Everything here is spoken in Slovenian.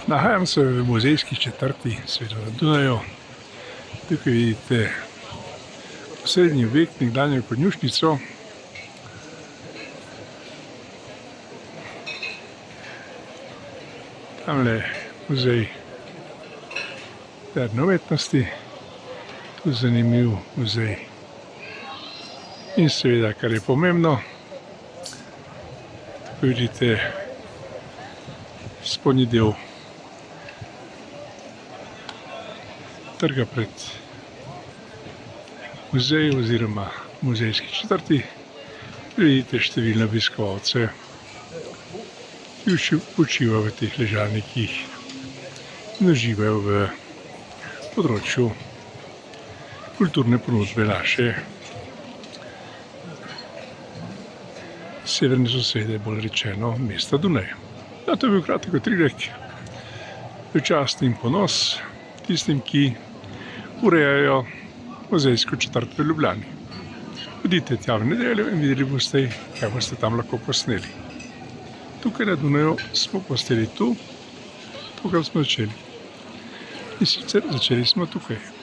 Nahajam se v muzejski četrti Sveto na Dunaju. Tukaj vidite osrednji objekt, nekdanjo konjušnico. Tamle muzej moderne umetnosti, tu zanimiv muzej. In seveda, kar je pomembno, tukaj vidite spodnji del trga pred muzej oziroma muzejski četrti. Vidite številne obiskovalce, ki počivajo v teh ležalnikih in uživajo v področju kulturne ponudbe naše severne sosede, bolj rečeno mesta Dunaj. To je bil kratek utrinek v čast in ponos tistim, ki urejajo muzejsko četrt v Ljubljani. Hodite tja v nedeljo in videli boste, kaj boste tam lahko posneli. Tukaj na Dunaju smo posneli to, kar smo začeli. In sicer začeli smo tukaj.